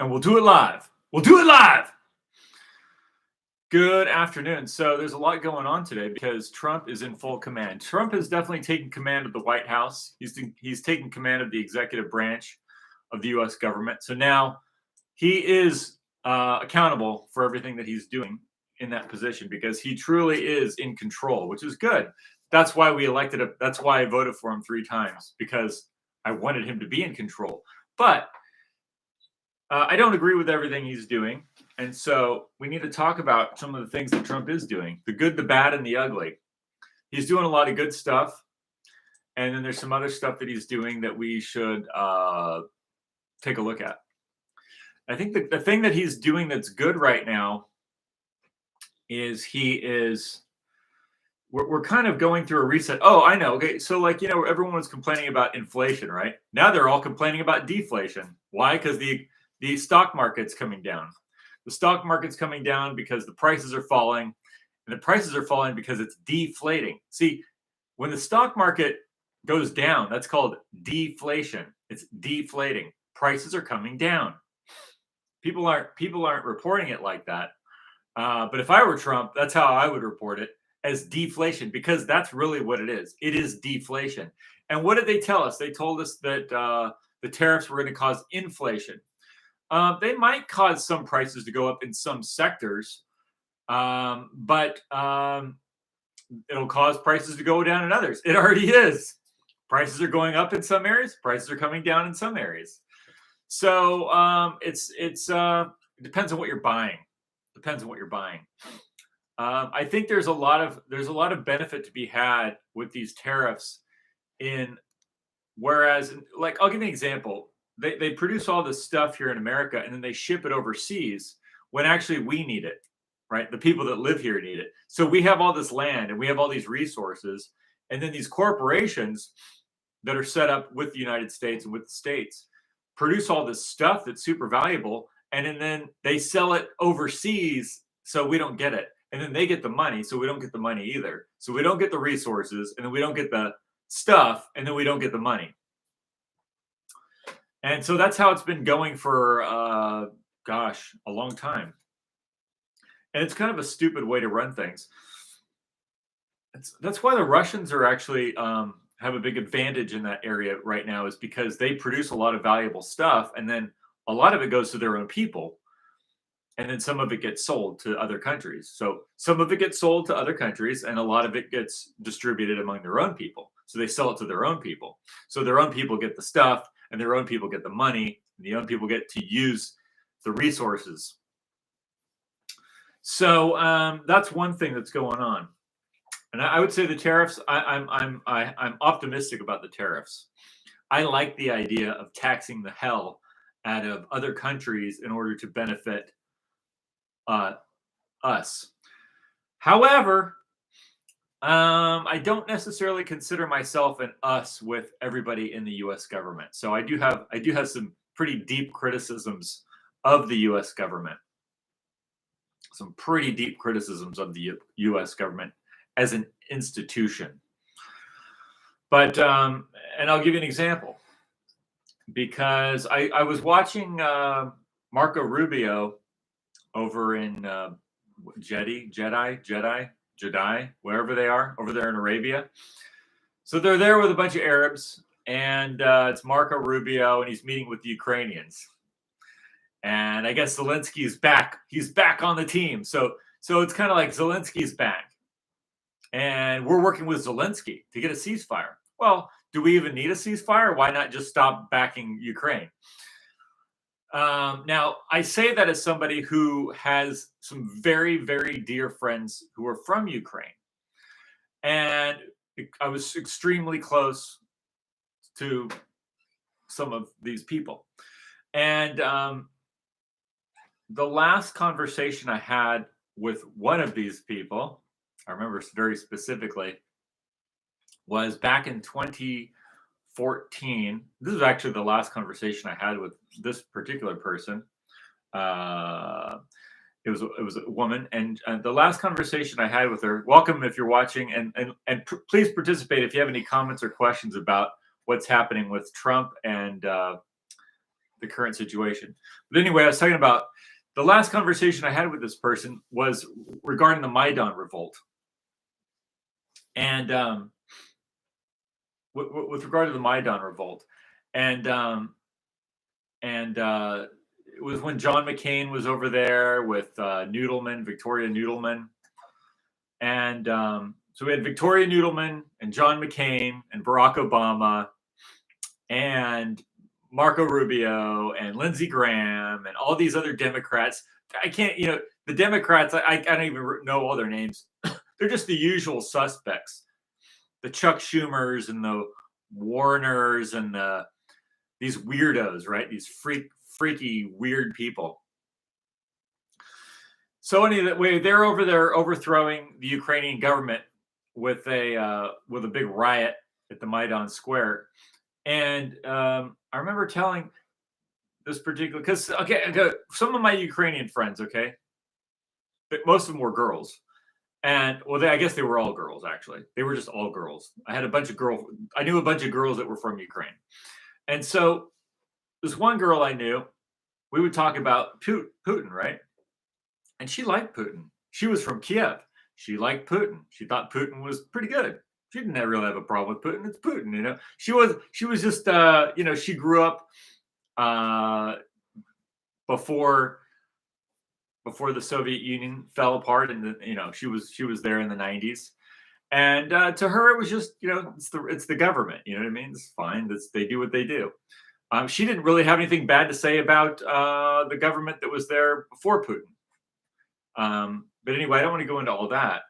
And we'll do it live. We'll do it live. Good afternoon. So there's a lot going on today because Trump is in full command. Trump has definitely taken command of the White House. He's taken command of the executive branch of the U.S. government. So now he is accountable for everything that he's doing in that position because he truly is in control, which is good. That's why we elected him. That's why I voted for him 3 times, because I wanted him to be in control. But I don't agree with everything he's doing. And so we need to talk about some of the things that Trump is doing, the good, the bad, and the ugly. He's doing a lot of good stuff. And then there's some other stuff that he's doing that we should take a look at. I think that the thing that he's doing that's good right now is we're kind of going through a reset. Oh, I know. Okay. So everyone was complaining about inflation, right? Now they're all complaining about deflation. Why? Because the stock market's coming down. The stock market's coming down because the prices are falling, and the prices are falling because it's deflating. See, when the stock market goes down, that's called deflation. It's deflating. Prices are coming down. People aren't reporting it like that. But if I were Trump, that's how I would report it, as deflation, because that's really what it is. It is deflation. And what did they tell us? They told us that the tariffs were going to cause inflation. They might cause some prices to go up in some sectors, but it'll cause prices to go down in others. It already is. Prices are going up in some areas. Prices are coming down in some areas. So it depends on what you're buying. Depends on what you're buying. I think there's a lot of benefit to be had with these tariffs. Whereas, I'll give you an example. They produce all this stuff here in America, and then they ship it overseas when actually we need it, right? The people that live here need it. So we have all this land and we have all these resources, and then these corporations that are set up with the United States and with the states produce all this stuff that's super valuable, and then they sell it overseas, so we don't get it. And then they get the money, so we don't get the money either. So we don't get the resources, and then we don't get the stuff, and then we don't get the money. And so that's how it's been going for, a long time. And it's kind of a stupid way to run things. That's why the Russians are actually have a big advantage in that area right now, is because they produce a lot of valuable stuff, and then a lot of it goes to their own people, and then some of it gets sold to other countries. So some of it gets sold to other countries, and a lot of it gets distributed among their own people. So they sell it to their own people. So their own people get the stuff, and their own people get the money, and the own people get to use the resources. So that's one thing that's going on. And I would say the tariffs, I'm optimistic about the tariffs. I like the idea of taxing the hell out of other countries in order to benefit us. However, I don't necessarily consider myself an us with everybody in the U.S. government. So I do have some pretty deep criticisms of the U.S. government. Some pretty deep criticisms of the U.S. government as an institution. But and I'll give you an example, because I was watching Marco Rubio over in Jedi, wherever they are, over there in Arabia. So they're there with a bunch of Arabs, and it's Marco Rubio, and he's meeting with the Ukrainians. And I guess Zelensky is back. He's back on the team. So it's kind of like Zelensky's back, and we're working with Zelensky to get a ceasefire. Well, do we even need a ceasefire? Why not just stop backing Ukraine? Now, I say that as somebody who has some very, very dear friends who are from Ukraine. And I was extremely close to some of these people. And the last conversation I had with one of these people, I remember very specifically, was back in 2014. This is actually the last conversation I had with this particular person. It was a woman, and the last conversation I had with her. Welcome if you're watching, and please participate if you have any comments or questions about what's happening with Trump and current situation. But anyway, I was talking about the last conversation I had with this person was regarding the Maidan revolt, and with regard to the Maidan revolt, and it was when John McCain was over there with Noodleman, Victoria Noodleman, and so we had Victoria Noodleman and John McCain and Barack Obama and Marco Rubio and Lindsey Graham and all these other Democrats. I can't, the Democrats, I don't even know all their names. They're just the usual suspects. The Chuck Schumers and the Warners and these weirdos, right? These freaky, weird people. So anyway, they're over there overthrowing the Ukrainian government with a big riot at the Maidan Square. And I remember telling this particular, because some of my Ukrainian friends, but most of them were girls, and I guess they were all girls. Actually, they were just all girls. I knew a bunch of girls that were from Ukraine, and so this one girl I knew, we would talk about Putin, right? And she liked Putin. She was from Kiev. She liked Putin. She thought Putin was pretty good. She didn't really have a problem with Putin. It's Putin, She was just, she grew up before the Soviet Union fell apart, and she was there in the 90s. And to her, it was just, it's the government. You know what I mean? It's fine. They do what they do. She didn't really have anything bad to say about the government that was there before Putin. But anyway, I don't want to go into all that.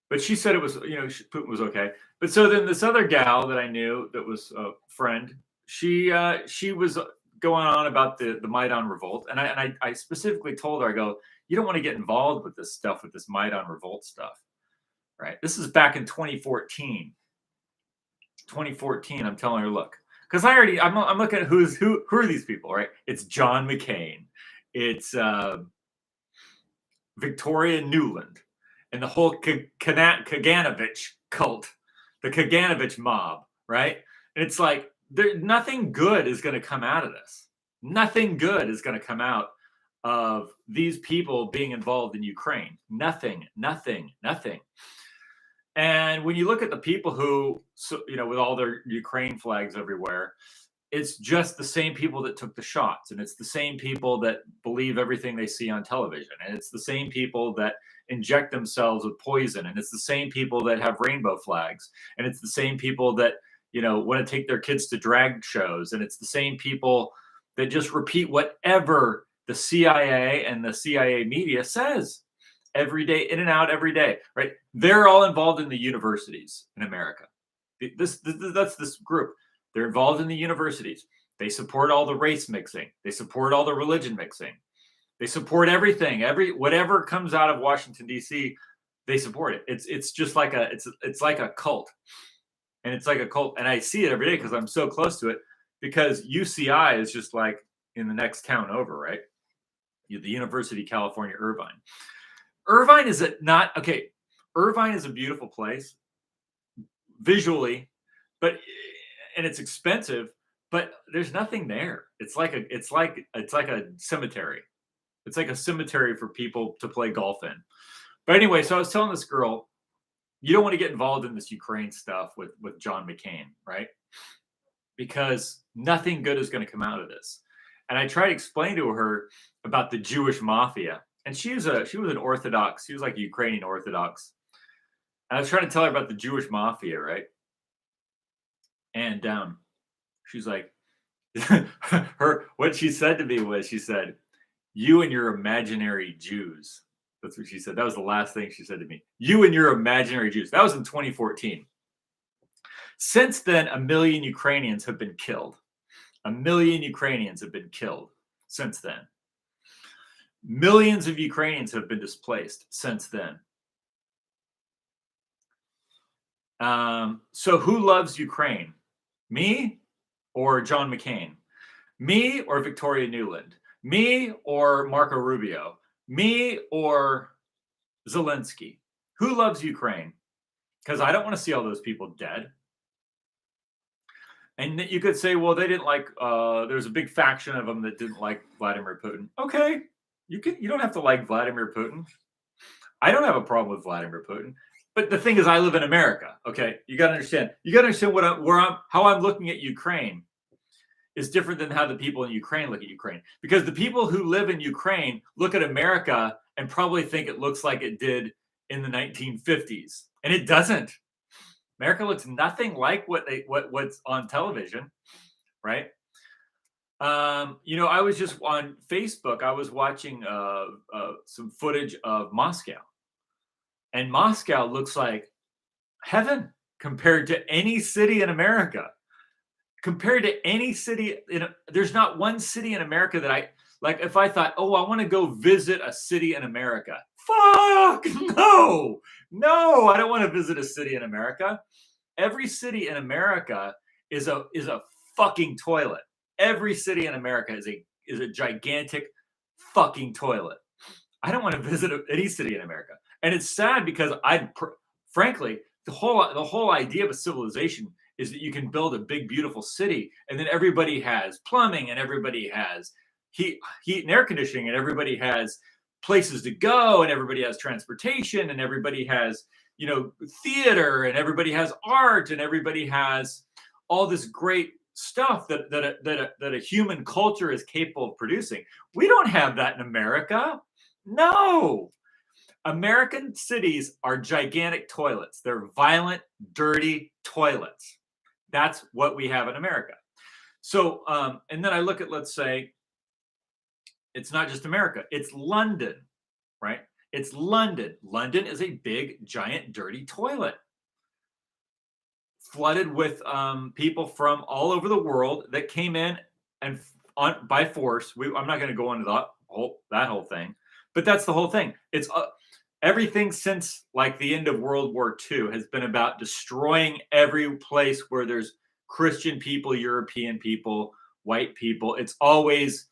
But she said it was, Putin was okay. But so then this other gal that I knew that was a friend, she was going on about the Maidan revolt. And I specifically told her, I go, you don't want to get involved with this stuff, with this Maidan revolt stuff, right? This is back in 2014. 2014, I'm telling her, look, because I'm looking at who are these people, right? It's John McCain. It's Victoria Nuland. And the whole Kaganovich cult, the Kaganovich mob, right? And it's like, nothing good is going to come out of this. Nothing good is going to come out of these people being involved in Ukraine. Nothing. And when you look at the people who, with all their Ukraine flags everywhere, it's just the same people that took the shots. And it's the same people that believe everything they see on television. And it's the same people that inject themselves with poison, and it's the same people that have rainbow flags, and it's the same people that want to take their kids to drag shows, and it's the same people that just repeat whatever the CIA and the CIA media says every day, in and out every day, right? They're all involved in the universities in America. That's this group. They're involved in the universities. They support all the race mixing. They support all the religion mixing. They support everything. Whatever comes out of Washington, D.C., they support it. It's just like it's like a cult. And it's like a cult. And I see it every day because I'm so close to it, because UCI is just like in the next town over, right? The University of California, Irvine. Irvine is Irvine is a beautiful place visually, and it's expensive, but there's nothing there. It's like a cemetery. It's like a cemetery for people to play golf in. But anyway, so I was telling this girl, you don't want to get involved in this Ukraine stuff with John McCain, right? Because nothing good is going to come out of this. And I tried to explain to her about the Jewish mafia. And she was an Orthodox. She was like a Ukrainian Orthodox. And I was trying to tell her about the Jewish mafia, right? And she's like, what she said to me was, she said, "You and your imaginary Jews." That's what she said. That was the last thing she said to me. "You and your imaginary Jews." That was in 2014. Since then, 1 million Ukrainians have been killed. 1 million Ukrainians have been killed since then. Millions of Ukrainians have been displaced since then. So who loves Ukraine? Me or John McCain? Me or Victoria Nuland? Me or Marco Rubio? Me or Zelensky? Who loves Ukraine? Because I don't want to see all those people dead. And you could say, well, they didn't like. There's a big faction of them that didn't like Vladimir Putin. Okay, you don't have to like Vladimir Putin. I don't have a problem with Vladimir Putin. But the thing is, I live in America. Okay, you got to understand. You got to understand how I'm looking at Ukraine is different than how the people in Ukraine look at Ukraine. Because the people who live in Ukraine look at America and probably think it looks like it did in the 1950s, and it doesn't. America looks nothing like what's on television, right? I was just on Facebook. I was watching some footage of Moscow, and Moscow looks like heaven compared to any city in America. Compared to any city, there's not one city in America that I like. If I thought, oh, I want to go visit a city in America, fuck no, I don't want to visit a city in America. Every city in America is a fucking toilet. Every city in America is a gigantic fucking toilet. I don't want to visit any city in America, and it's sad because frankly, the whole idea of a civilization is that you can build a big, beautiful city, and then everybody has plumbing, and everybody has heat and air conditioning, and everybody has places to go, and everybody has transportation, and everybody has theater, and everybody has art, and everybody has all this great stuff that a human culture is capable of producing. We don't have that in America. No. American cities are gigantic toilets. They're violent, dirty toilets. That's what we have in America. So, and then I look at, let's say, it's not just America, it's London, right? It's London. London is a big, giant, dirty toilet flooded with people from all over the world that came in and by force. I'm not going to go into that whole thing, but that's the whole thing. It's everything since like the end of World War II has been about destroying every place where there's Christian people, European people, white people. It's always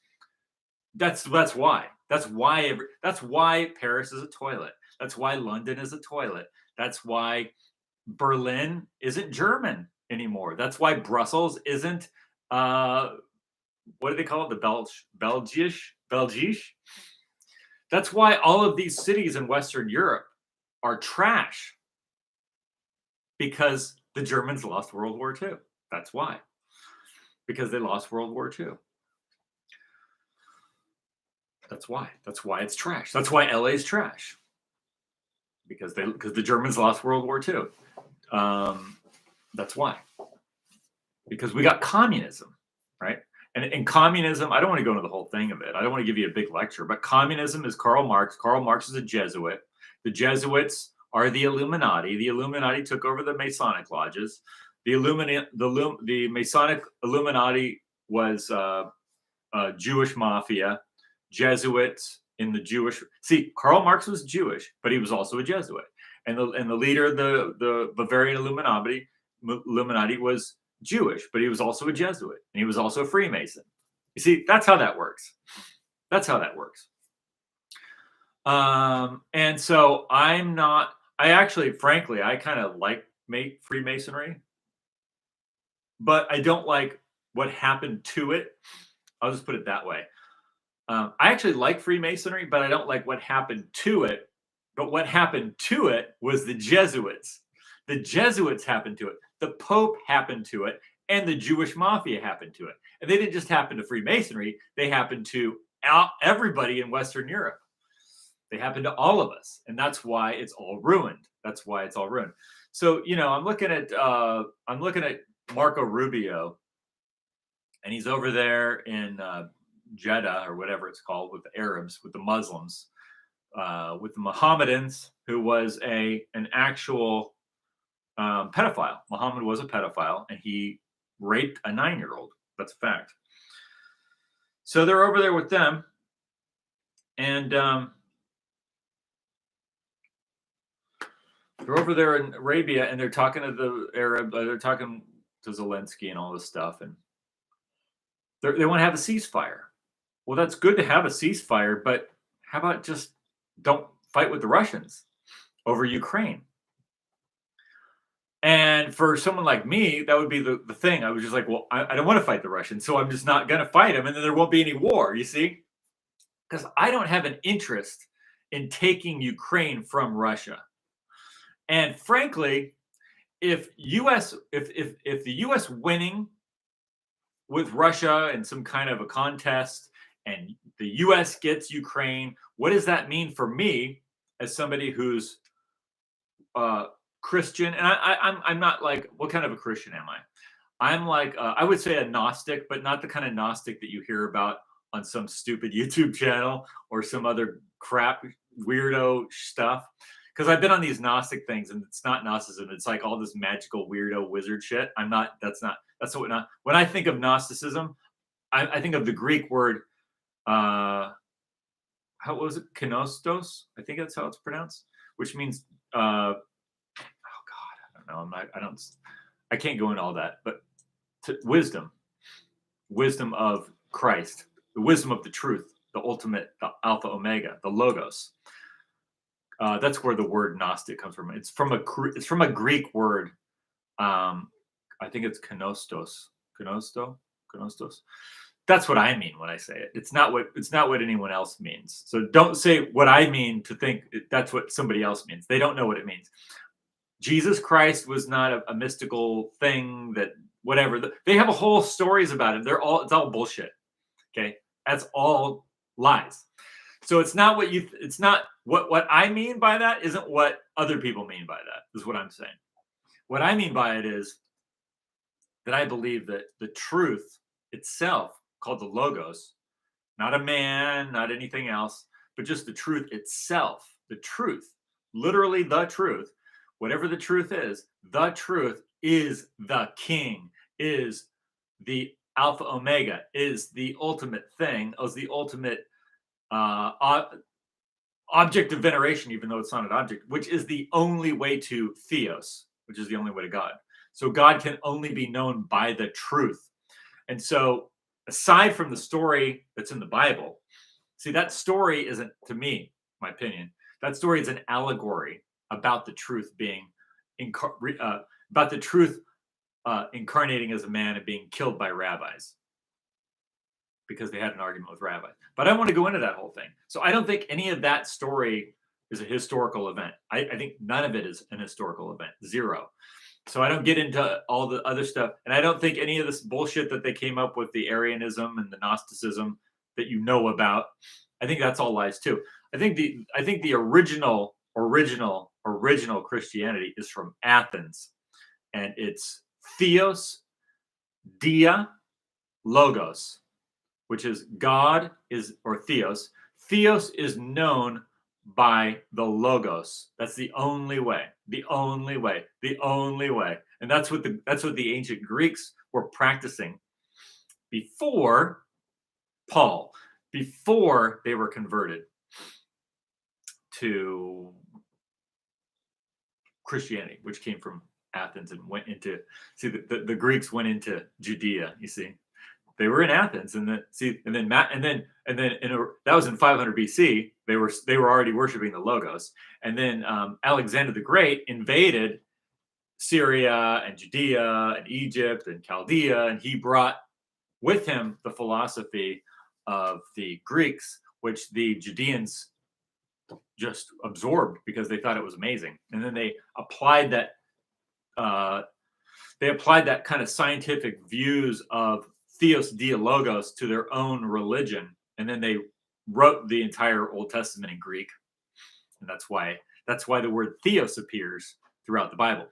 that's why Paris is a toilet. That's why London is a toilet. That's why Berlin isn't German anymore. That's why Brussels isn't what do they call it? The Belgisch. That's why all of these cities in Western Europe are trash, because the Germans lost World War II. That's why. Because they lost World War II. That's why. That's why it's trash. That's why LA is trash. Because the Germans lost World War II. That's why. Because we got communism, right? And in communism, I don't want to go into the whole thing of it. I don't want to give you a big lecture, but communism is Karl Marx. Karl Marx is a Jesuit. The Jesuits are the Illuminati. The Illuminati took over the Masonic lodges. The Masonic Illuminati was Jewish mafia. Jesuits in the Jewish. See, Karl Marx was Jewish, but he was also a Jesuit. And the leader of the Bavarian Illuminati was Jewish, but he was also a Jesuit, and he was also a Freemason. You see, that's how that works. That's how that works. And so I actually, frankly, I kind of like Freemasonry, but I don't like what happened to it. I'll just put it that way. I actually like Freemasonry, but I don't like what happened to it. But what happened to it was the Jesuits. The Jesuits happened to it. The Pope happened to it, and the Jewish mafia happened to it. And they didn't just happen to Freemasonry. They happened to everybody in Western Europe. They happened to all of us. And that's why it's all ruined. That's why it's all ruined. So, I'm looking at Marco Rubio, and he's over there in Jeddah, or whatever it's called, with the Arabs, with the Muslims, with the Mohammedans, who was an actual pedophile. Muhammad was a pedophile, and he raped a 9-year-old. That's a fact. So they're over there with them, and they're over there in Arabia, and they're talking to the Arab. They're talking to Zelensky and all this stuff, and they want to have a ceasefire. Well, that's good to have a ceasefire, but how about just don't fight with the Russians over Ukraine? And for someone like me, that would be the thing. I was just like, well, I don't want to fight the Russians, so I'm just not going to fight them, and then there won't be any war. You see, because I don't have an interest in taking Ukraine from Russia. And frankly, if the U.S. winning with Russia in some kind of a contest, and the U.S. gets Ukraine, what does that mean for me as somebody who's Christian? And I'm not like, what kind of a Christian am I? I'm like, I would say a Gnostic, but not the kind of Gnostic that you hear about on some stupid YouTube channel or some other crap weirdo stuff. Because I've been on these Gnostic things, and it's not Gnosticism. It's like all this magical weirdo wizard shit. I'm not. That's what not. When I think of Gnosticism, I think of the Greek word. How was it? Knostos. I think that's how it's pronounced, which means. Oh God, I don't know. I'm not. I don't. I can't go into all that, but wisdom of Christ, the wisdom of the truth, the ultimate, the Alpha Omega, the Logos. That's where the word Gnostic comes from. It's from a Greek word. I think it's knostos. Knostos. That's what I mean when I say it. It's not what anyone else means. So don't say what I mean to think that's what somebody else means. They don't know what it means. Jesus Christ was not a mystical thing that whatever. They have a whole stories about him. It's all bullshit. Okay, that's all lies. So it's not what I mean by that isn't what other people mean by that, is what I'm saying. What I mean by it is that I believe that the truth itself, called the Logos, not a man, not anything else, but just the truth itself, the truth, literally the truth, whatever the truth is the King, is the Alpha Omega, is the ultimate thing, is the ultimate object of veneration, even though it's not an object, which is the only way to theos, which is the only way to God. So God can only be known by the truth. And so aside from the story that's in the Bible, see, that story isn't, to me, my opinion, that story is an allegory about the truth being about the truth incarnating as a man and being killed by rabbis because they had an argument with rabbis. But I don't want to go into that whole thing. So I don't think any of that story is a historical event. I think none of it is an historical event. Zero. So I don't get into all the other stuff. And I don't think any of this bullshit that they came up with, the Arianism and the Gnosticism that you know about, I think that's all lies too. I think the original Christianity is from Athens. And it's Theos, Dia, Logos, which is God or Theos. Theos is known by the Logos. That's the only way. The only way. The only way. And that's what the ancient Greeks were practicing before Paul, before they were converted to Christianity, which came from Athens and went into, see, the Greeks went into Judea, you see. They were in Athens, and that was in 500 BC. They were already worshiping the Logos, and then Alexander the Great invaded Syria and Judea and Egypt and Chaldea, and he brought with him the philosophy of the Greeks, which the Judeans just absorbed because they thought it was amazing, and then they applied that. They applied that kind of scientific views of Theos, Dia, Logos to their own religion, and then they wrote the entire Old Testament in Greek, and that's why the word Theos appears throughout the Bible.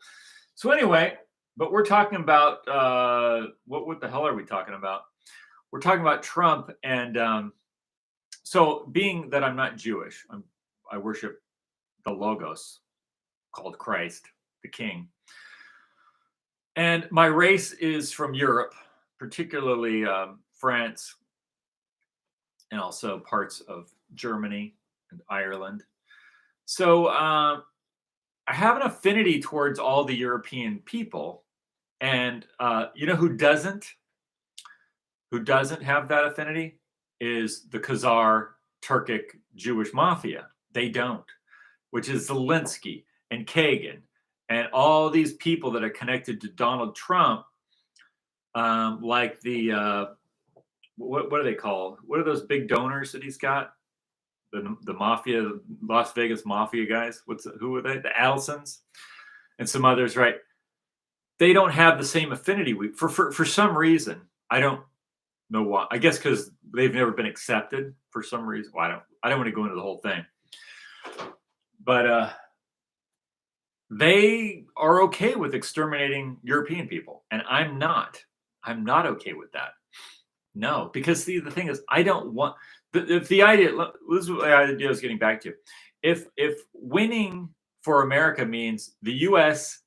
So anyway, but we're talking about what the hell are we talking about? We're talking about Trump, and so being that I'm not Jewish, I worship the Logos, called Christ, the King. And my race is from Europe, particularly France, and also parts of Germany and Ireland. So I have an affinity towards all the European people. And you know who doesn't have that affinity is the Khazar Turkic Jewish mafia. They don't, which is Zelensky and Kagan and all these people that are connected to Donald Trump, like the what do they call? What are those big donors that he's got? The mafia, the Las Vegas mafia guys. Who are they? The Allisons and some others, right? They don't have the same affinity for some reason. I don't know why. I guess because they've never been accepted for some reason. Well, I don't want to go into the whole thing, but they are okay with exterminating European people, and I'm not. I'm not okay with that. No, because the thing is, I don't want. If the idea, this is what the idea I was getting back to. If winning for America means the U.S.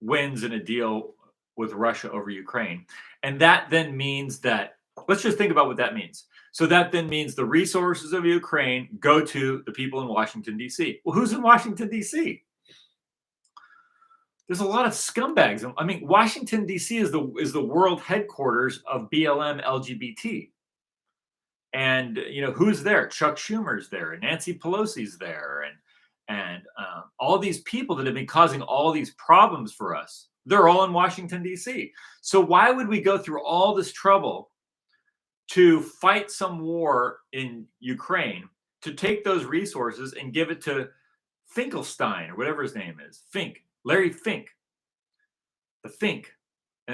wins in a deal with Russia over Ukraine, and that then means that, let's just think about what that means. So that then means the resources of Ukraine go to the people in Washington, D.C. Well, who's in Washington, D.C.? There's a lot of scumbags. I mean, Washington, D.C. is the world headquarters of BLM LGBT. And who's there? Chuck Schumer's there, and Nancy Pelosi's there, and all these people that have been causing all these problems for us. They're all in Washington, D.C. So why would we go through all this trouble to fight some war in Ukraine, to take those resources and give it to Finkelstein or whatever his name is, Larry Fink, the Fink,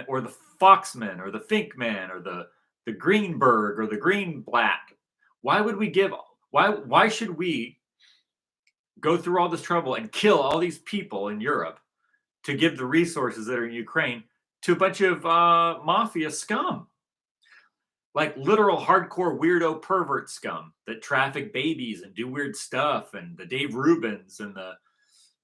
or the Foxman, or the Finkman, or the Greenberg, or the Greenblatt? Why would we give? Why should we go through all this trouble and kill all these people in Europe to give the resources that are in Ukraine to a bunch of mafia scum, like literal hardcore weirdo pervert scum that traffic babies and do weird stuff, and the Dave Rubins and the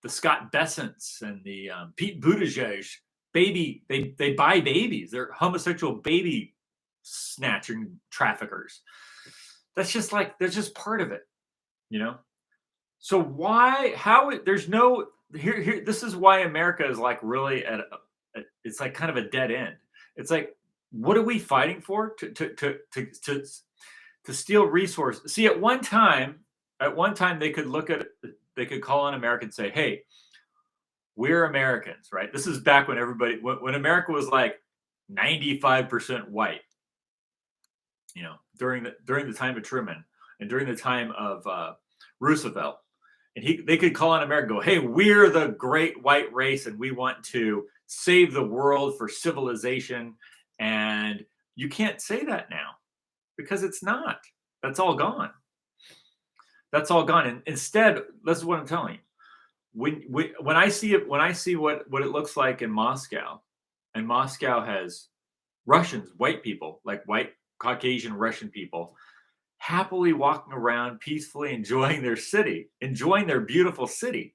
Scott Bessents and the Pete Buttigieg baby, they buy babies. They're homosexual baby snatching traffickers. That's just part of it, So there's no here. This is why America is like really it's like kind of a dead end. It's like, what are we fighting for? To steal resources. See, at one time they could call on America and say, hey, we're Americans, right? This is back when when America was like 95% white, during the time of Truman and during the time of Roosevelt. And they could call on America and go, hey, we're the great white race and we want to save the world for civilization. And you can't say that now because it's not. That's all gone. That's all gone. And instead, this is what I'm telling you. When I see what it looks like in Moscow, and Moscow has Russians, white people, like white Caucasian Russian people, happily walking around peacefully, enjoying their city, enjoying their beautiful city.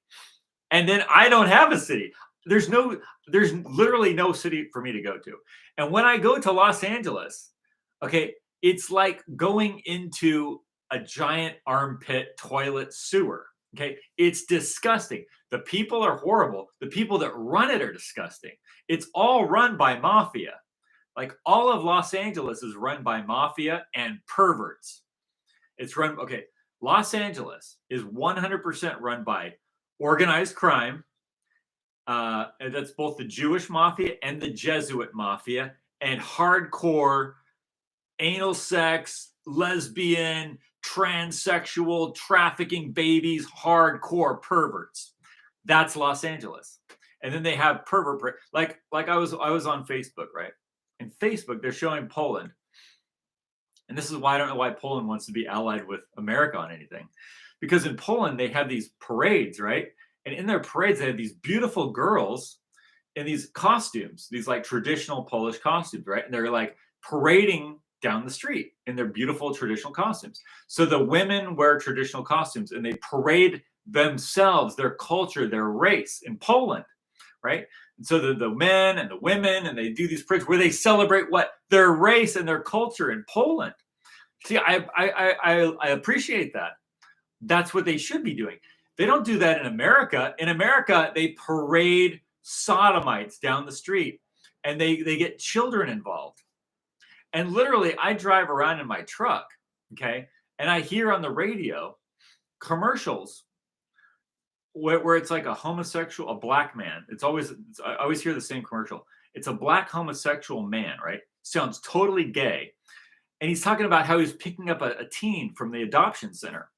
And then I don't have a city. There's literally no city for me to go to. And when I go to Los Angeles, okay, it's like going into a giant armpit toilet sewer. Okay, it's disgusting. The people are horrible. The people that run it are disgusting. It's all run by mafia. Like all of Los Angeles is run by mafia and perverts. Los Angeles is 100% run by organized crime. And that's both the Jewish mafia and the Jesuit mafia, and hardcore anal sex, lesbian, transsexual, trafficking babies, hardcore perverts. That's Los Angeles. And then they have pervert, like I was on Facebook, right? And Facebook, they're showing Poland. And this is why I don't know why Poland wants to be allied with America on anything. Because in Poland, they have these parades, right? And in their parades, they have these beautiful girls in these costumes, these like traditional Polish costumes, right? And they're like parading down the street in their beautiful traditional costumes. So the women wear traditional costumes and they parade themselves, their culture, their race in Poland, right? And so the men and the women, and they do these parades where they celebrate what? Their race and their culture in Poland. See, I appreciate that. That's what they should be doing. They don't do that in America. In America, they parade sodomites down the street and they get children involved. And literally, I drive around in my truck, okay, and I hear on the radio commercials where it's like a homosexual, a black man. I always hear the same commercial. It's a black homosexual man, right? Sounds totally gay. And he's talking about how he's picking up a teen from the adoption center.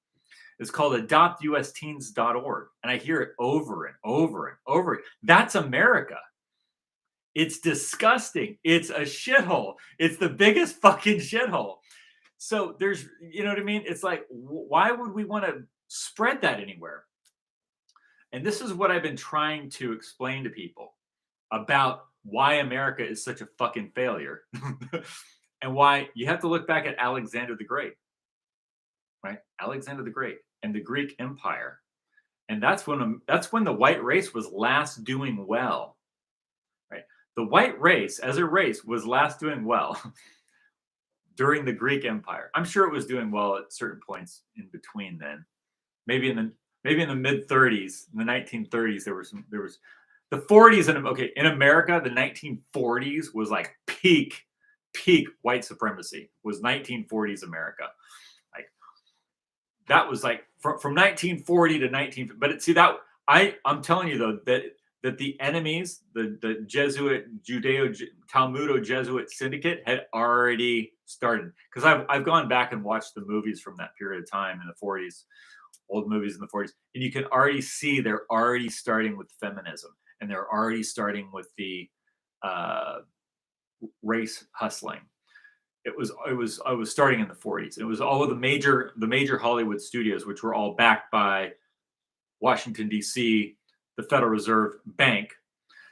It's called adoptusteens.org. And I hear it over and over and over. That's America. It's disgusting. It's a shithole. It's the biggest fucking shithole. So there's, you know what I mean? It's like, why would we want to spread that anywhere? And this is what I've been trying to explain to people about why America is such a fucking failure and why you have to look back at Alexander the Great, right? Alexander the Great and the Greek Empire. And that's when the white race was last doing well, right? The white race as a race was last doing well during the Greek Empire. I'm sure it was doing well at certain points in between then. Maybe in the mid 30s, in the 1930s, there was the 40s in America, the 1940s was like peak white supremacy was 1940s America. Like that was like from 1940 to 19. But see that I'm telling you though that the enemies, the Jesuit Talmudo-Jesuit syndicate had already started, because I've gone back and watched the movies from that period of time in the 40s, old movies in the 40s, and you can already see they're already starting with feminism, and they're already starting with the race hustling. It was starting in the 40s. It was all of the major Hollywood studios, which were all backed by Washington D.C., the Federal Reserve Bank.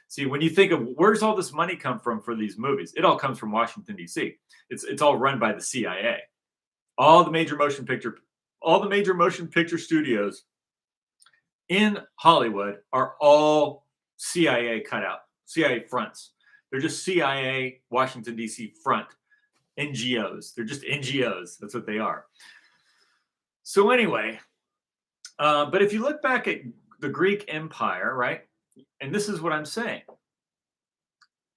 See, when you think of where's all this money come from for these movies, it all comes from Washington D.C. It's all run by the CIA. All the major motion picture studios in Hollywood are all CIA cutout, CIA fronts. They're just CIA Washington D.C. front NGOs. They're just NGOs. That's what they are. So anyway, but if you look back at the Greek Empire, right? And this is what I'm saying.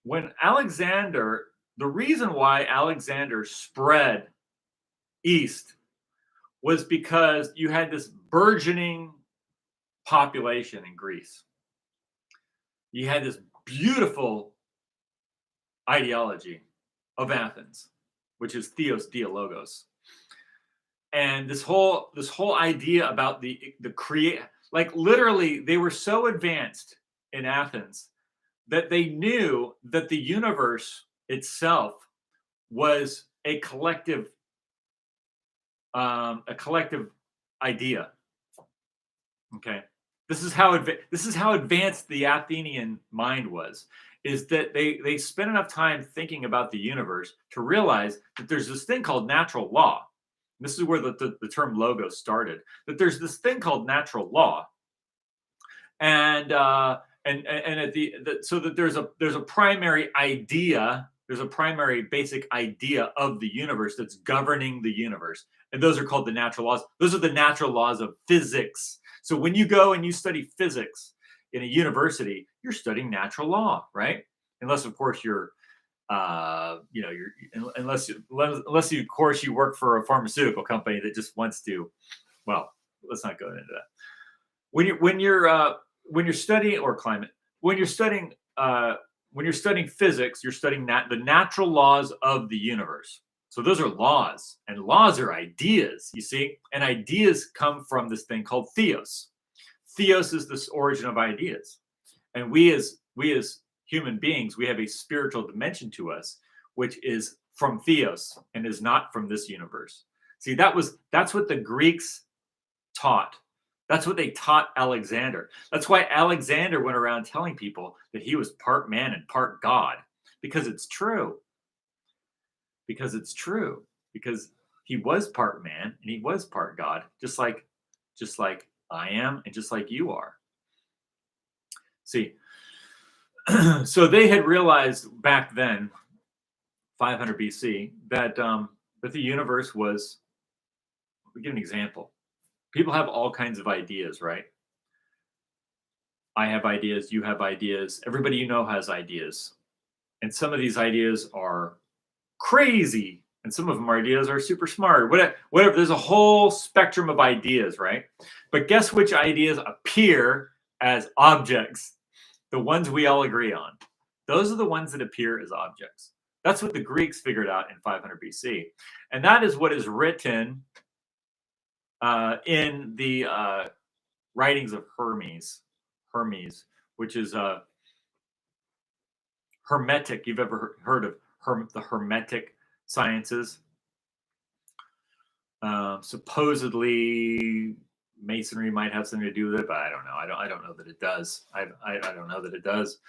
When Alexander, the reason why Alexander spread east was because you had this burgeoning population in Greece. You had this beautiful ideology of Athens, which is Theos Dialogos. And this whole idea about the create, like literally they were so advanced in Athens that they knew that the universe itself was a collective idea. Okay, this is how advanced the Athenian mind was. Is that they spent enough time thinking about the universe to realize that there's this thing called natural law. This is where the term logos started. That there's this thing called natural law, and at so that there's a primary idea. There's a primary basic idea of the universe that's governing the universe, and those are called the natural laws. Those are the natural laws of physics. So when you go and you study physics in a university, you're studying natural law, right? Unless of course you're unless you of course you work for a pharmaceutical company that just wants to, well, let's not go into that. When you're studying, or climate, when you're studying physics, you're studying the natural laws of the universe. So those are laws, and laws are ideas, you see, and ideas come from this thing called theos. Theos is this origin of ideas, and we as human beings, we have a spiritual dimension to us, which is from theos and is not from this universe. See, that's what the Greeks taught. That's what they taught Alexander. That's why Alexander went around telling people that he was part man and part God, because it's true. Because it's true. Because he was part man and he was part God, just like I am and just like you are. See, so they had realized back then, 500 BC, that the universe was. I'll give an example. People have all kinds of ideas, right? I have ideas. You have ideas. Everybody you know has ideas, and some of these ideas are crazy And some of them ideas are super smart. Whatever. There's a whole spectrum of ideas, right? But guess which ideas appear as objects? The ones we all agree on. Those are the ones that appear as objects. That's what the Greeks figured out in 500 BC. And that is what is written in the writings of Hermes, which is Hermetic. You've ever heard of the Hermetic sciences? Supposedly Masonry might have something to do with it, but I don't know. I don't know that it does. I don't know that it does.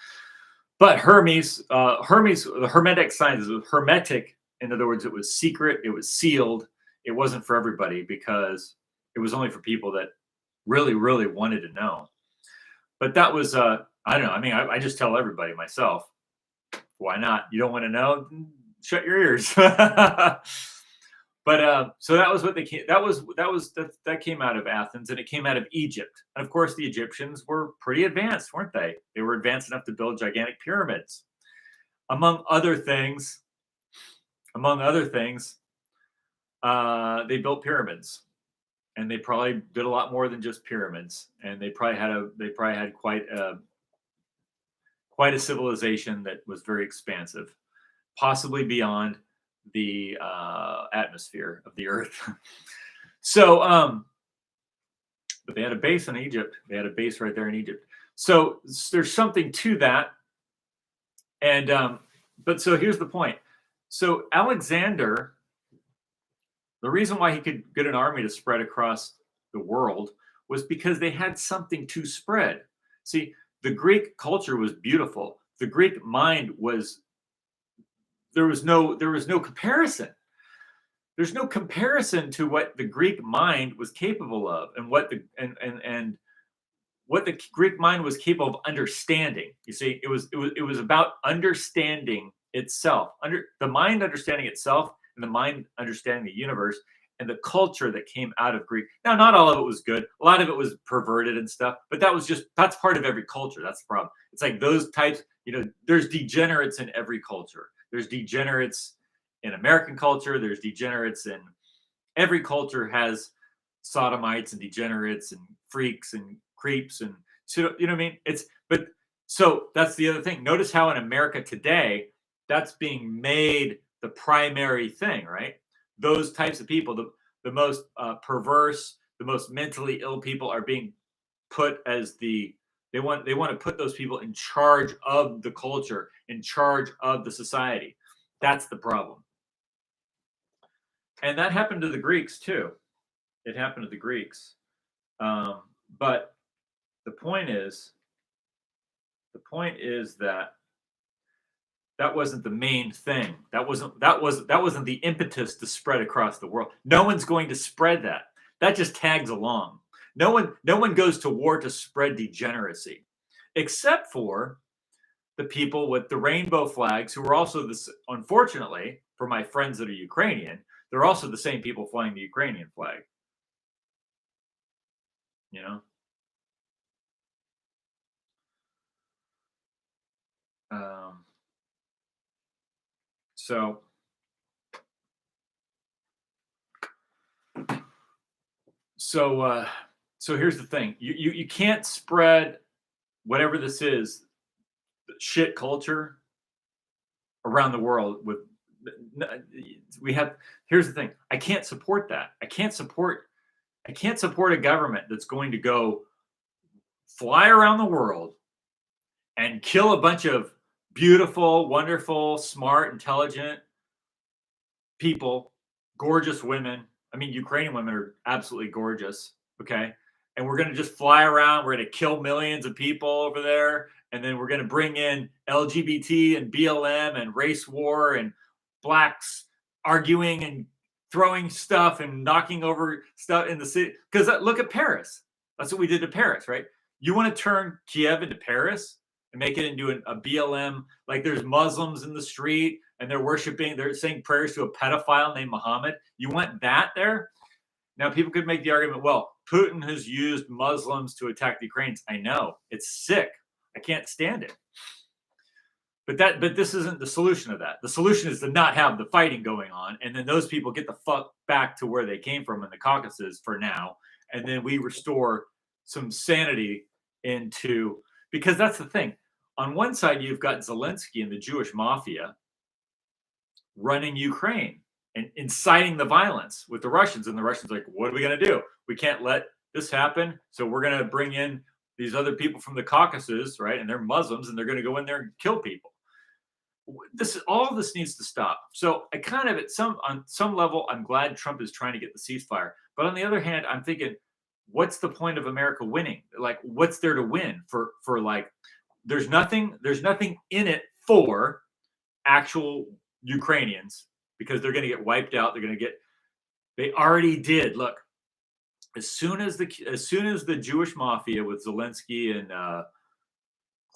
But Hermes, the Hermetic sciences was Hermetic. In other words, it was secret. It was sealed. It wasn't for everybody because it was only for people that really, really wanted to know. But that was, I don't know. I mean, I just tell everybody myself. Why not? You don't want to know? Shut your ears. But so that was what they came. That came out of Athens, and it came out of Egypt. And of course, the Egyptians were pretty advanced, weren't they? They were advanced enough to build gigantic pyramids, among other things. They built pyramids, and they probably did a lot more than just pyramids. And they probably had quite a civilization that was very expansive, possibly beyond the atmosphere of the earth. So but they had a base in Egypt. They had a base right there in Egypt. So there's something to that. And but so here's the point. So Alexander, the reason why he could get an army to spread across the world was because they had something to spread. See, the Greek culture was beautiful. The Greek mind was, there was no comparison. There's no comparison to what the Greek mind was capable of, and what the Greek mind was capable of understanding. You see, it was about understanding itself, the mind understanding itself, and the mind understanding the universe, and the culture that came out of Greek. Now, not all of it was good. A lot of it was perverted and stuff, but that's part of every culture. That's the problem. It's like those types, there's degenerates in every culture. There's degenerates in American culture. There's degenerates in every culture. Has sodomites and degenerates and freaks and creeps, and so you know what I mean. So that's the other thing. Notice how in America today, that's being made the primary thing, right? Those types of people, the most perverse, the most mentally ill people, are being put as they want to put those people in charge of the culture, in charge of the society. That's the problem. And that happened to the Greeks too. It happened to the Greeks. But the point is that wasn't the main thing. That wasn't the impetus to spread across the world. No one's going to spread that. That just tags along. No one goes to war to spread degeneracy, except for the people with the rainbow flags, who are also unfortunately, for my friends that are Ukrainian, they're also the same people flying the Ukrainian flag. So here's the thing. You can't spread whatever this is, shit culture, around the world with. Here's the thing. I can't support that. I can't support a government that's going to go fly around the world and kill a bunch of beautiful, wonderful, smart, intelligent people, gorgeous women. I mean, Ukrainian women are absolutely gorgeous. Okay. And we're going to just fly around. We're going to kill millions of people over there. And then we're going to bring in LGBT and BLM and race war and blacks arguing and throwing stuff and knocking over stuff in the city. Because look at Paris. That's what we did to Paris, right? You want to turn Kiev into Paris and make it into a BLM, like there's Muslims in the street and they're saying prayers to a pedophile named Muhammad. You want that there? Now, people could make the argument, well, Putin has used Muslims to attack the Ukrainians. I know. It's sick. I can't stand it. But this isn't the solution of that. The solution is to not have the fighting going on, and then those people get the fuck back to where they came from in the Caucasus for now, and then we restore some sanity into, because that's the thing. On one side, you've got Zelensky and the Jewish mafia running Ukraine and inciting the violence with the Russians, and the Russians are like, what are we going to do? We can't let this happen, so we're going to bring in these other people from the Caucasus, right? And they're Muslims, and they're going to go in there and kill people. All of this needs to stop. So I kind of, on some level, I'm glad Trump is trying to get the ceasefire. But on the other hand, I'm thinking, what's the point of America winning? Like, what's there to win for like? There's nothing in it for actual Ukrainians, because they're going to get wiped out. They already did. Look, as soon as the Jewish mafia with Zelensky and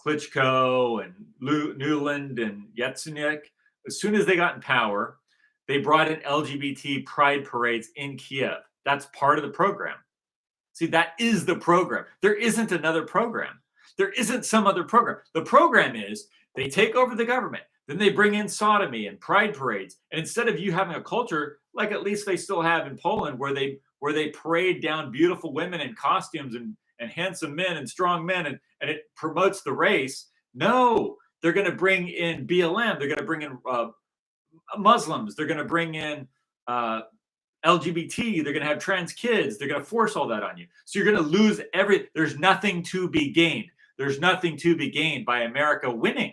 Klitschko and Nuland and Yatsenyuk, as soon as they got in power, they brought in LGBT pride parades in Kiev. That's part of the program. See, that is the program. There isn't another program. There isn't some other program. The program is they take over the government. Then they bring in sodomy and pride parades. And instead of you having a culture like at least they still have in Poland, where they parade down beautiful women in costumes and handsome men and strong men, and it promotes the race. No, they're going to bring in BLM. They're going to bring in Muslims. They're going to bring in LGBT. They're going to have trans kids. They're going to force all that on you. So you're going to lose there's nothing to be gained. There's nothing to be gained by America winning.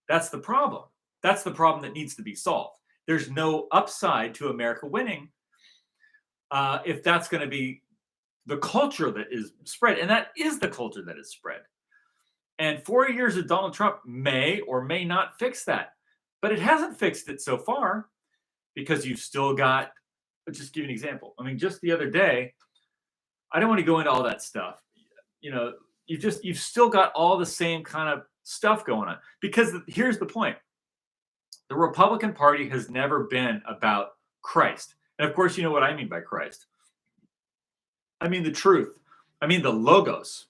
That's the problem. That's the problem that needs to be solved. There's no upside to America winning if that's going to be the culture that is spread. And that is the culture that is spread. And 4 years of Donald Trump may or may not fix that. But it hasn't fixed it so far, because you've still got, let's just give you an example. I mean, just the other day, I don't want to go into all that stuff. You've still got all the same kind of stuff going on. Because here's the point. The Republican Party has never been about Christ. And of course, you know what I mean by Christ. I mean the truth. I mean the logos,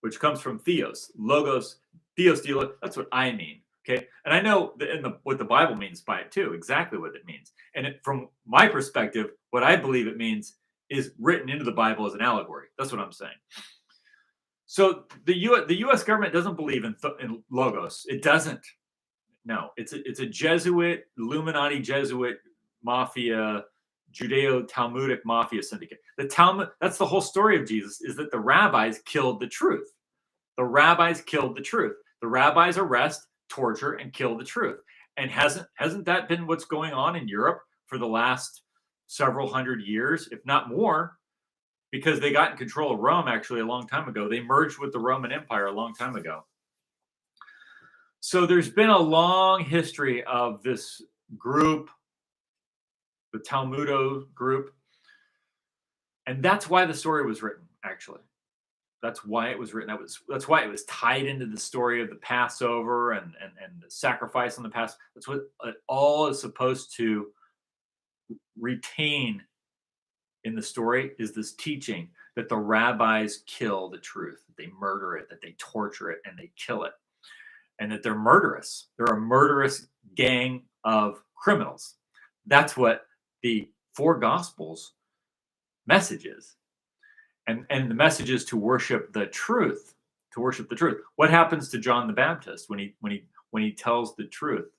which comes from theos. Logos, theos, that's what I mean. Okay. And I know what the Bible means by it too, exactly what it means. And from my perspective, what I believe it means is written into the Bible as an allegory. That's what I'm saying. So the U.S. government doesn't believe in logos. It doesn't. No, it's a Jesuit, Illuminati Jesuit mafia, Judeo-Talmudic mafia syndicate. The Talmud, that's the whole story of Jesus, is that the rabbis killed the truth. The rabbis killed the truth. The rabbis arrest, torture, and kill the truth. And hasn't that been what's going on in Europe for the last several hundred years, if not more? Because they got in control of Rome actually a long time ago. They merged with the Roman Empire a long time ago. So there's been a long history of this group, the Talmudo group. And that's why the story was written, actually. That's why it was written. That's why it was tied into the story of the Passover and the sacrifice on the Passover. That's what it all is supposed to retain in the story, is this teaching that the rabbis kill the truth, that they murder it, that they torture it, and they kill it, and that they're murderous. They're a murderous gang of criminals. That's what the four Gospels message is. And the message is to worship the truth, to worship the truth. What happens to John the Baptist when he tells the truth?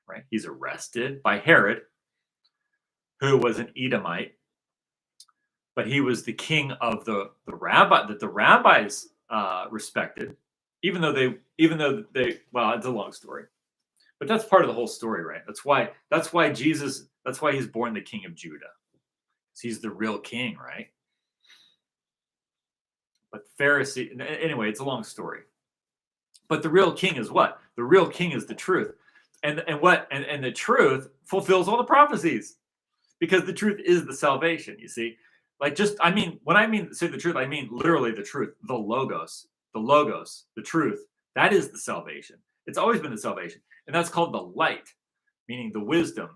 Right? He's arrested by Herod, who was an Edomite, but he was the king of the rabbi that the rabbis respected, even though they well, it's a long story, but that's part of the whole story, right? That's why he's born the King of Judah. He's the real king, right? But Pharisee, anyway, it's a long story. But the real king is what? The real king is the truth. And the truth fulfills all the prophecies, because the truth is the salvation, you see? Like, when I say the truth, I mean literally the truth, the logos, the truth. That is the salvation. It's always been the salvation. And that's called the light, meaning the wisdom,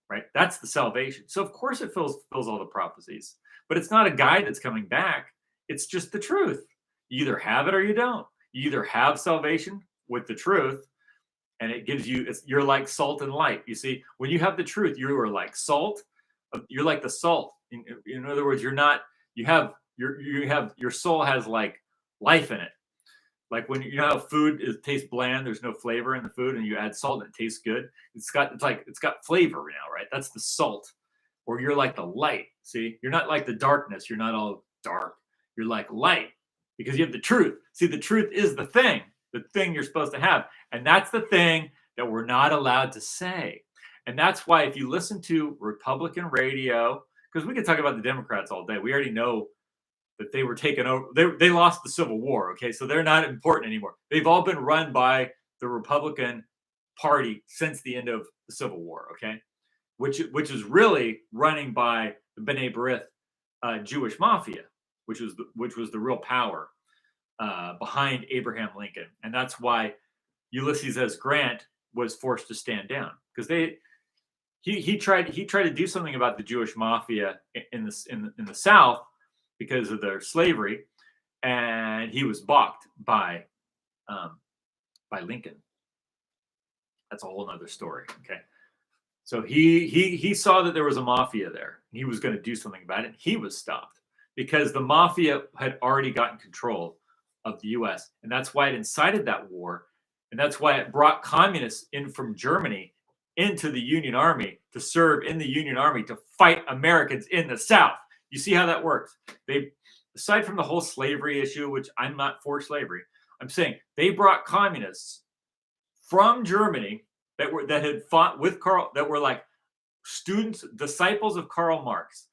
right? That's the salvation. So of course it fulfills all the prophecies, but it's not a guide that's coming back. It's just the truth. You either have it or you don't. You either have salvation with the truth, and it gives you, you're like salt and light. You see, when you have the truth, you are like salt. You're like the salt. In other words, you're not. You have your soul has like life in it. Like when you know how food tastes bland, there's no flavor in the food, and you add salt and it tastes good. It's got flavor now, right? That's the salt. Or you're like the light. See, you're not like the darkness. You're not all dark. You're like light because you have the truth. See, the truth is the thing you're supposed to have. And that's the thing that we're not allowed to say. And that's why if you listen to Republican radio, because we could talk about the Democrats all day. We already know that they were taken over. They lost the Civil War. Okay. So they're not important anymore. They've all been run by the Republican Party since the end of the Civil War. Okay. Which is really running by the B'nai B'rith Jewish mafia, which was the real power behind Abraham Lincoln, and that's why Ulysses S. Grant was forced to stand down because he tried to do something about the Jewish mafia in the South because of their slavery, and he was balked by Lincoln. That's a whole other story. Okay. So he saw that there was a mafia there. He was going to do something about it. He was stopped because the mafia had already gotten control of the U.S. And that's why it incited that war. And that's why it brought communists in from Germany into the Union Army to serve in the Union Army to fight Americans in the South. You see how that works? They, aside from the whole slavery issue, which I'm not for slavery, I'm saying they brought communists from Germany that had fought with Karl, that were like students, disciples of Karl Marx,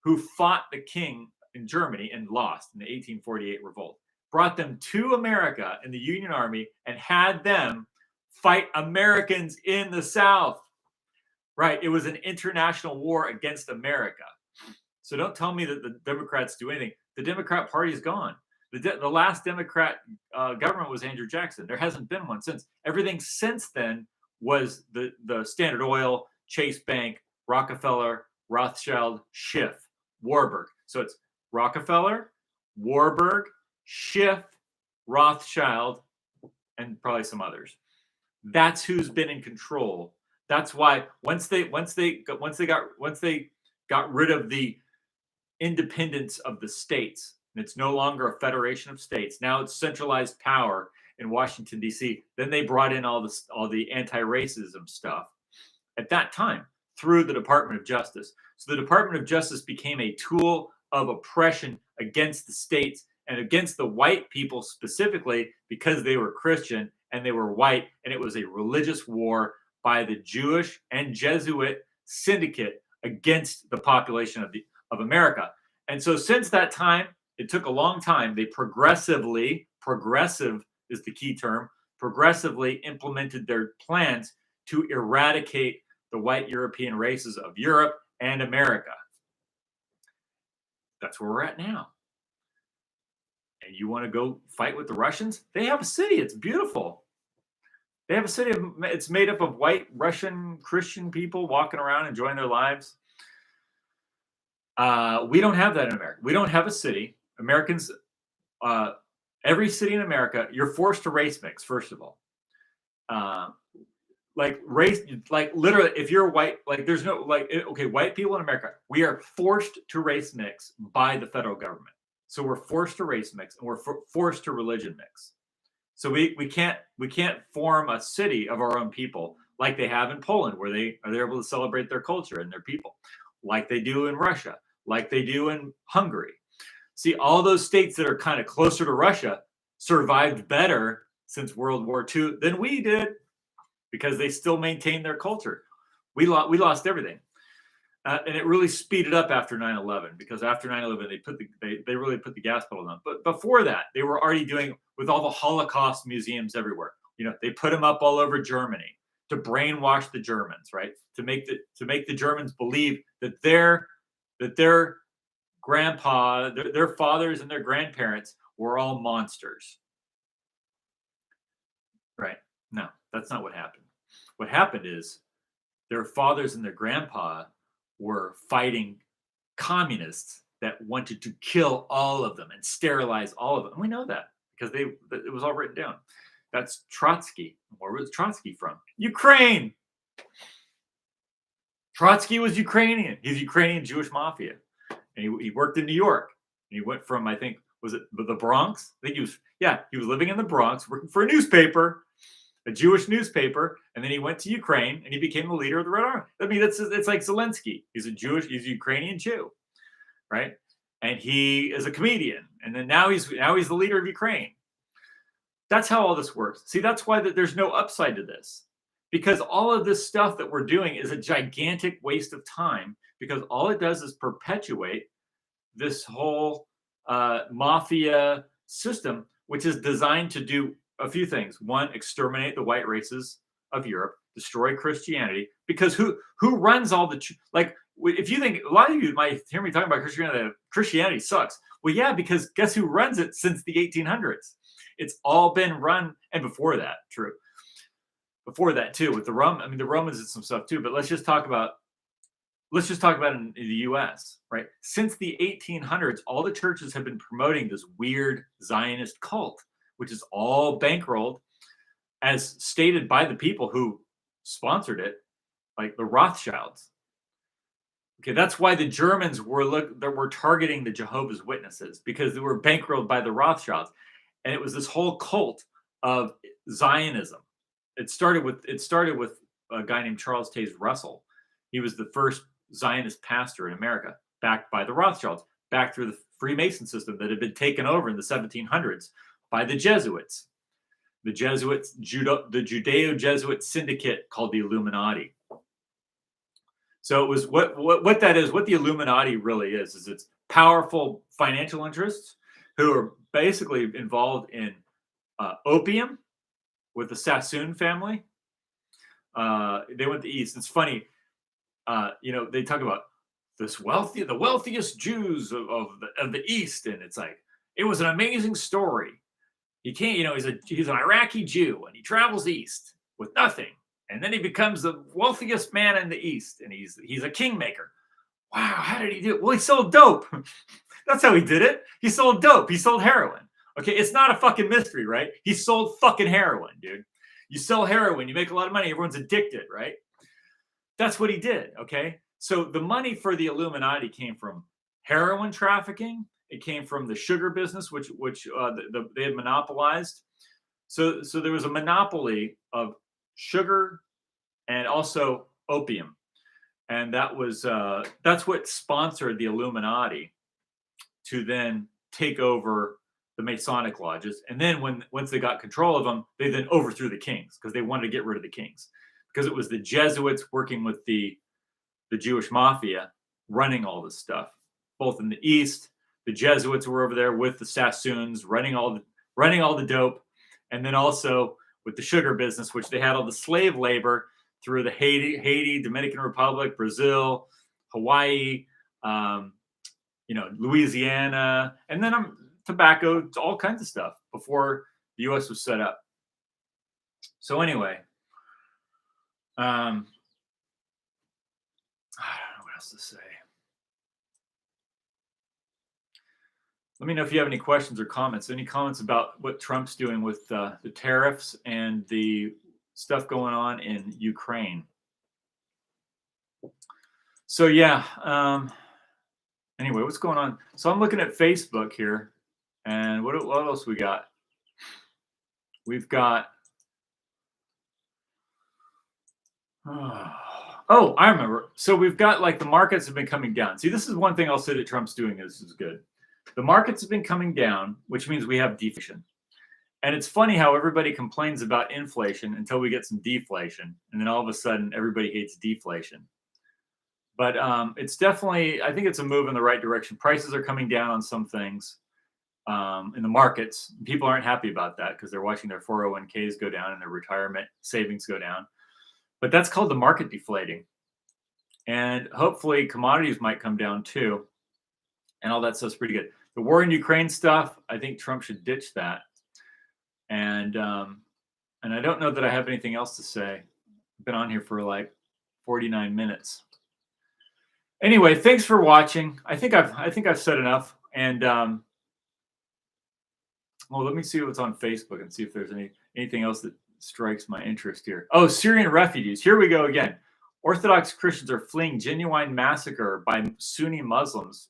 who fought the king in Germany and lost in the 1848 revolt, brought them to America in the Union Army and had them fight Americans in the South. Right. It was an international war against America. So don't tell me that the Democrats do anything. The Democrat Party is gone. The last Democrat government was Andrew Jackson. There hasn't been one since. Everything since then was the Standard Oil, Chase Bank, Rockefeller, Rothschild, Schiff, Warburg. So it's Rockefeller, Warburg, Schiff, Rothschild, and probably some others. That's who's been in control. That's why once they got rid of the independence of the states, and it's no longer a federation of states. Now it's centralized power in Washington, D.C. Then they brought in all the anti-racism stuff at that time through the Department of Justice. So the Department of Justice became a tool of oppression against the states and against the white people specifically because they were Christian and they were white, and it was a religious war by the Jewish and Jesuit syndicate against the population of America. And so since that time, it took a long time. They progressive is the key term, progressively implemented their plans to eradicate the white European races of Europe and America. That's where we're at now. And you want to go fight with the Russians? They have a city. It's beautiful. They have a city. It's made up of white Russian Christian people walking around enjoying their lives. We don't have that in America. We don't have a city. Americans, every city in America, you're forced to race mix, first of all. Like race, like literally, if you're white, like there's no, like, okay, white people in America, we are forced to race mix by the federal government. So we're forced to race mix and we're forced to religion mix. So we can't form a city of our own people like they have in Poland, where they're able to celebrate their culture and their people, like they do in Russia, like they do in Hungary. See, all those states that are kind of closer to Russia survived better since World War II than we did because they still maintained their culture. We lost everything. And it really speeded up after 9/11, because after 9/11, they really put the gas pedal on. But before that, they were already doing with all the Holocaust museums everywhere. You know, they put them up all over Germany to brainwash the Germans, right? To make the Germans believe that their grandpa, their fathers and their grandparents were all monsters. Right? No, that's not what happened. What happened is their fathers and their grandpa were fighting communists that wanted to kill all of them and sterilize all of them. And we know that because it was all written down. That's Trotsky. Where was Trotsky from? Ukraine. Trotsky was Ukrainian. He's Ukrainian Jewish mafia. And he worked in New York. And he went from, I think, was it the Bronx? I think he was living in the Bronx, working for a newspaper, a Jewish newspaper, and then he went to Ukraine and he became the leader of the Red Army. I mean, it's like Zelensky. He's a Ukrainian Jew, right? And he is a comedian. And then now he's the leader of Ukraine. That's how all this works. See, that's why there's no upside to this. Because all of this stuff that we're doing is a gigantic waste of time, because all it does is perpetuate this whole mafia system, which is designed to do a few things. One, exterminate the white races of Europe, destroy Christianity, because who runs all the like? If you think, a lot of you might hear me talking about Christianity sucks. Well, yeah, because guess who runs it since the 1800s? It's all been run, and before that, true. Before that too, with the the Romans did some stuff too. But let's just talk about in the U.S. right? Since the 1800s, all the churches have been promoting this weird Zionist cult, which is all bankrolled, as stated by the people who sponsored it, like the Rothschilds. Okay, that's why the Germans were targeting the Jehovah's Witnesses, because they were bankrolled by the Rothschilds, and it was this whole cult of Zionism. It started with a guy named Charles Taze Russell. He was the first Zionist pastor in America, backed by the Rothschilds, backed through the Freemason system that had been taken over in the 1700s by the Jesuits. The Judeo-Jesuit syndicate called the Illuminati. So it was what that is. What the Illuminati really is it's powerful financial interests who are basically involved in opium with the Sassoon family. They went to the East. It's funny, they talk about the wealthiest Jews of the East, and it's like, it was an amazing story. He can't, he's an Iraqi Jew, and he travels east with nothing, and then he becomes the wealthiest man in the East, and he's a kingmaker. Wow, how did he do it? Well, he sold dope. That's how he did it. He sold dope. He sold heroin. Okay, it's not a fucking mystery, right? He sold fucking heroin, dude. You sell heroin, you make a lot of money, everyone's addicted, right? That's what he did, okay? So the money for the Illuminati came from heroin trafficking. It came from the sugar business, which they had monopolized. So there was a monopoly of sugar and also opium, and that's what sponsored the Illuminati to then take over the Masonic lodges. And then once they got control of them, they then overthrew the kings, because they wanted to get rid of the kings, because it was the Jesuits working with the Jewish mafia running all this stuff, both in the East. The Jesuits were over there with the Sassoons running all the dope, and then also with the sugar business, which they had all the slave labor through the Haiti, Dominican Republic, Brazil, Hawaii, Louisiana, and then tobacco, all kinds of stuff before the U.S. was set up. So anyway, I don't know what else to say. Let me know if you have any questions or comments. Any comments about what Trump's doing with the tariffs and the stuff going on in Ukraine? So yeah. Anyway, what's going on? So I'm looking at Facebook here, and what else we got? We've got. Oh, I remember. So we've got, like, the markets have been coming down. See, this is one thing I'll say that Trump's doing is good. The markets have been coming down, which means we have deflation. And it's funny how everybody complains about inflation until we get some deflation. And then all of a sudden, everybody hates deflation. But it's definitely, I think it's a move in the right direction. Prices are coming down on some things in the markets. People aren't happy about that because they're watching their 401ks go down and their retirement savings go down. But that's called the market deflating. And hopefully commodities might come down too. And all that stuff's pretty good. The war in Ukraine stuff, I think Trump should ditch that. And I don't know that I have anything else to say. I've been on here for like 49 minutes. Anyway, thanks for watching. I think I've said enough. And Well, let me see what's on Facebook and see if there's anything else that strikes my interest here. Oh, Syrian refugees. Here we go again. Orthodox Christians are fleeing genuine massacre by Sunni Muslims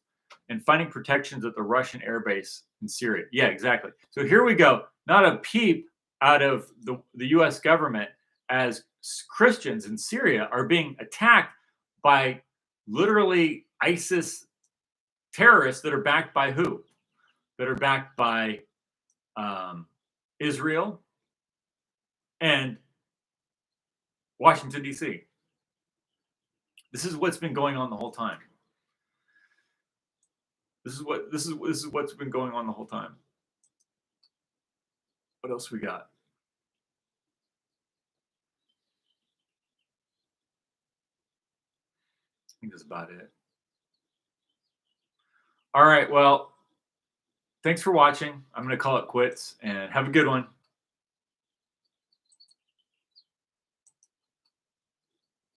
and finding protections at the Russian airbase in Syria. Yeah, exactly. So here we go. Not a peep out of the U.S. government as Christians in Syria are being attacked by literally ISIS terrorists that are backed by who? That are backed by Israel and Washington, D.C. This is what's been going on the whole time. This is what's been going on the whole time. What else we got? I think that's about it. All right. Well, thanks for watching. I'm going to call it quits and have a good one.